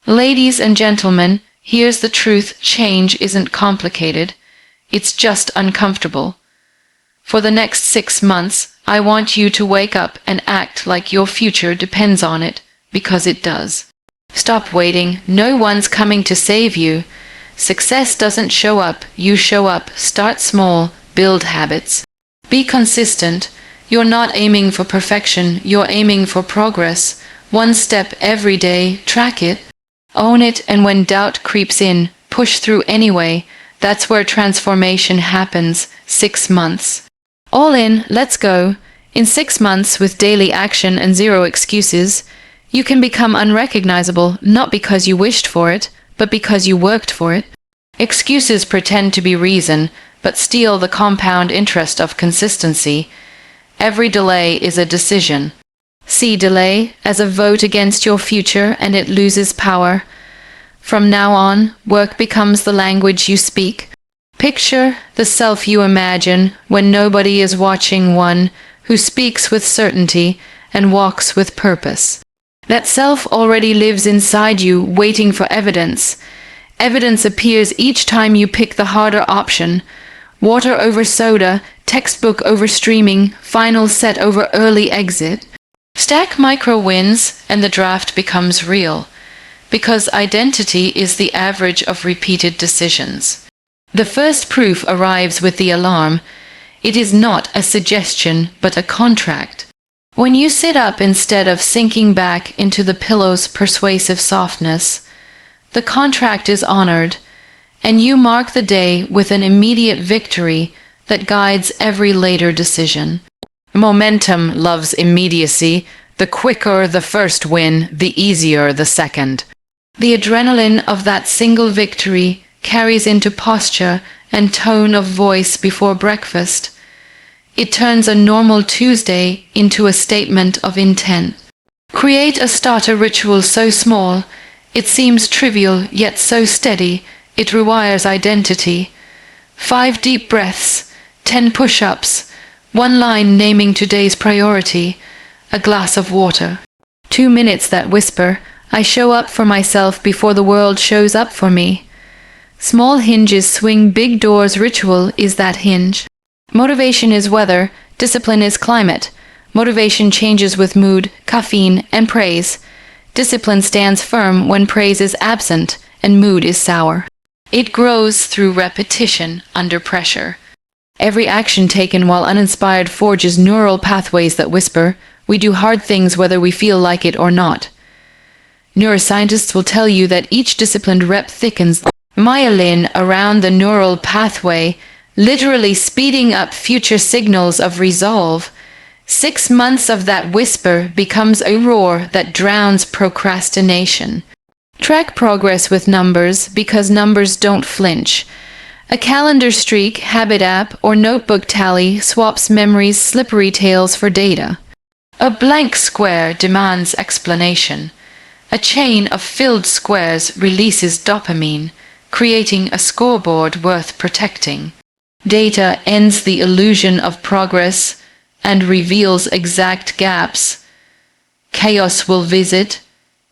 Ladies and gentlemen, here's the truth: change isn't complicated. It's just uncomfortable. For the next 6 months, I want you to wake up and act like your future depends on it, because it does. Stop waiting. No one's coming to save you. Success doesn't show up. You show up. Start small. Build habits. Be consistent. You're not aiming for perfection. You're aiming for progress. One step every day. Track it. Own it, and when doubt creeps in, push through anyway. That's where transformation happens. 6 months. All in, let's go. In 6 months, with daily action and zero excuses, you can become unrecognizable, not because you wished for it, but because you worked for it. Excuses pretend to be reason, but steal the compound interest of consistency. Every delay is a decision. See delay as a vote against your future, and it loses power. From now on, work becomes the language you speak. Picture the self you imagine when nobody is watching, one who speaks with certainty and walks with purpose. That self already lives inside you, waiting for evidence. Evidence appears each time you pick the harder option. Water over soda, textbook over streaming, final set over early exit. Stack micro wins and the draft becomes real, because identity is the average of repeated decisions. The first proof arrives with the alarm. It is not a suggestion, but a contract. When you sit up instead of sinking back into the pillow's persuasive softness, the contract is honored, and you mark the day with an immediate victory that guides every later decision. Momentum loves immediacy. The quicker the first win, the easier the second. The adrenaline of that single victory carries into posture and tone of voice before breakfast. It turns a normal Tuesday into a statement of intent. Create a starter ritual so small, it seems trivial, yet so steady, it rewires identity. 5 deep breaths, 10 push-ups, 1 line naming today's priority, a glass of water. 2 minutes that whisper, I show up for myself before the world shows up for me. Small hinges swing big doors. Ritual is that hinge. Motivation is weather, discipline is climate. Motivation changes with mood, caffeine, and praise. Discipline stands firm when praise is absent and mood is sour. It grows through repetition under pressure. Every action taken while uninspired forges neural pathways that whisper, we do hard things whether we feel like it or not. Neuroscientists will tell you that each disciplined rep thickens myelin around the neural pathway, literally speeding up future signals of resolve. 6 months of that whisper becomes a roar that drowns procrastination. Track progress with numbers, because numbers don't flinch. A calendar streak, habit app, or notebook tally swaps memories' slippery tails for data. A blank square demands explanation. A chain of filled squares releases dopamine, creating a scoreboard worth protecting. Data ends the illusion of progress and reveals exact gaps. Chaos will visit,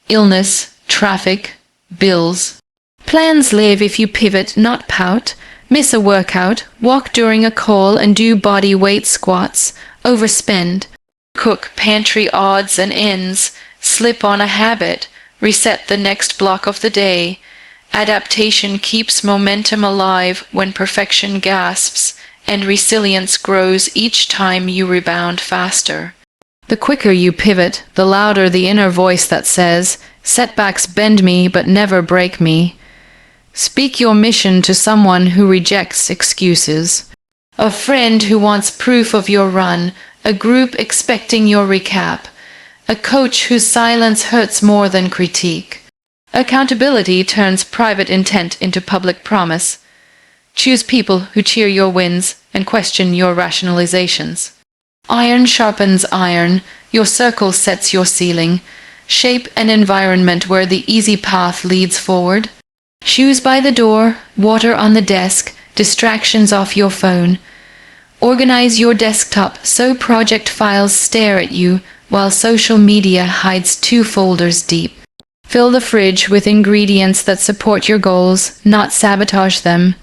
illness, traffic, bills. Plans live if you pivot, not pout. Miss a workout, walk during a call and do body weight squats. Overspend. Cook pantry odds and ends. Slip on a habit. Reset the next block of the day. Adaptation keeps momentum alive when perfection gasps, and resilience grows each time you rebound faster. The quicker you pivot, the louder the inner voice that says, setbacks bend me but never break me. Speak your mission to someone who rejects excuses. A friend who wants proof of your run, a group expecting your recap, a coach whose silence hurts more than critique. Accountability turns private intent into public promise. Choose people who cheer your wins and question your rationalizations. Iron sharpens iron, your circle sets your ceiling. Shape an environment where the easy path leads forward. Shoes by the door, water on the desk, distractions off your phone. Organize your desktop so project files stare at you while social media hides 2 folders deep. Fill the fridge with ingredients that support your goals, not sabotage them.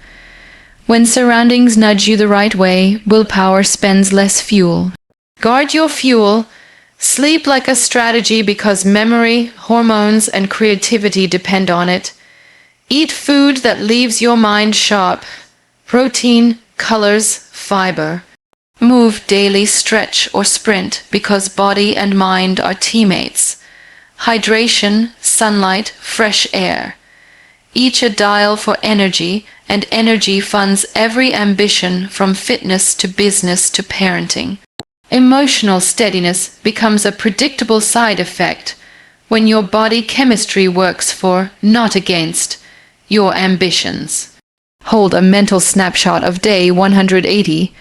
When surroundings nudge you the right way, willpower spends less fuel. Guard your fuel. Sleep like a strategy because memory, hormones, and creativity depend on it. Eat food that leaves your mind sharp. Protein, colors, fiber. Move daily, stretch or sprint because body and mind are teammates. Hydration, sunlight, fresh air. Each a dial for energy, and energy funds every ambition from fitness to business to parenting. Emotional steadiness becomes a predictable side effect when your body chemistry works for, not against, your ambitions. Hold a mental snapshot of day 180.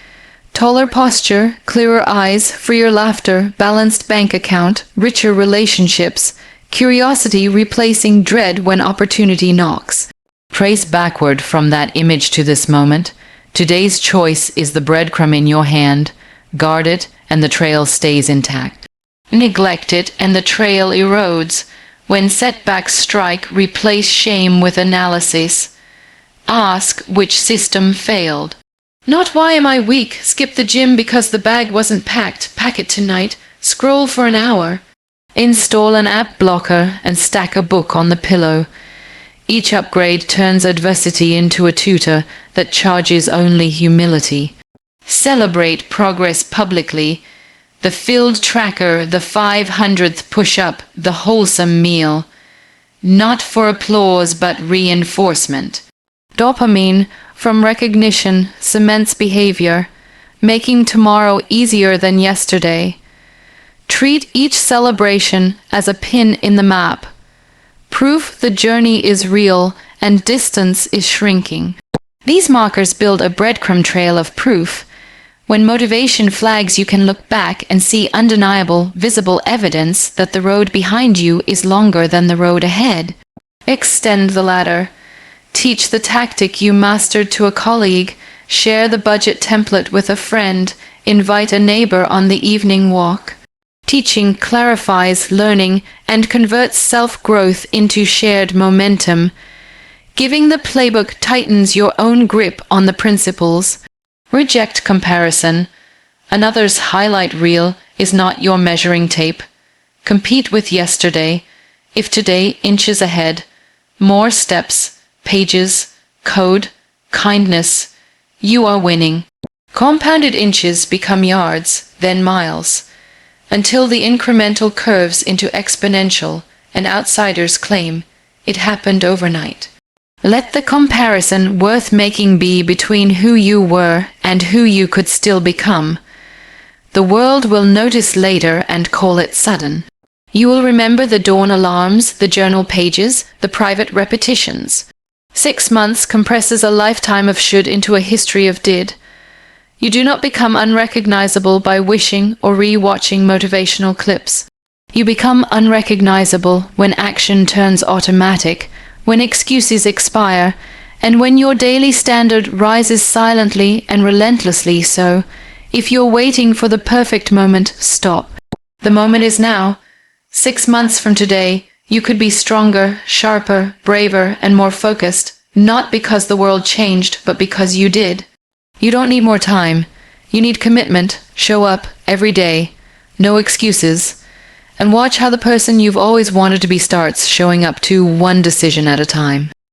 Taller posture, clearer eyes, freer laughter, balanced bank account, richer relationships, curiosity replacing dread when opportunity knocks. Trace backward from that image to this moment. Today's choice is the breadcrumb in your hand. Guard it, and the trail stays intact. Neglect it, and the trail erodes. When setbacks strike, replace shame with analysis. Ask which system failed. Not why am I weak, skip the gym because the bag wasn't packed, pack it tonight, scroll for an hour. Install an app blocker and stack a book on the pillow. Each upgrade turns adversity into a tutor that charges only humility. Celebrate progress publicly. The filled tracker, the 500th push-up, the wholesome meal. Not for applause but reinforcement. Dopamine, from recognition, cements behavior, making tomorrow easier than yesterday. Treat each celebration as a pin in the map. Proof the journey is real and distance is shrinking. These markers build a breadcrumb trail of proof. When motivation flags, you can look back and see undeniable, visible evidence that the road behind you is longer than the road ahead. Extend the ladder. Teach the tactic you mastered to a colleague. Share the budget template with a friend. Invite a neighbor on the evening walk. Teaching clarifies learning and converts self-growth into shared momentum. Giving the playbook tightens your own grip on the principles. Reject comparison. Another's highlight reel is not your measuring tape. Compete with yesterday. If today inches ahead, more steps, pages, code, kindness, you are winning. Compounded inches become yards, then miles, until the incremental curves into exponential, and outsiders claim it happened overnight. Let the comparison worth making be between who you were and who you could still become. The world will notice later and call it sudden. You will remember the dawn alarms, the journal pages, the private repetitions. 6 months compresses a lifetime of should into a history of did. You do not become unrecognizable by wishing or re-watching motivational clips. You become unrecognizable when action turns automatic, when excuses expire, and when your daily standard rises silently and relentlessly so. If you're waiting for the perfect moment, stop. The moment is now. 6 months from today, you could be stronger, sharper, braver, and more focused, not because the world changed, but because you did. You don't need more time. You need commitment. Show up every day. No excuses. And watch how the person you've always wanted to be starts showing up to one decision at a time.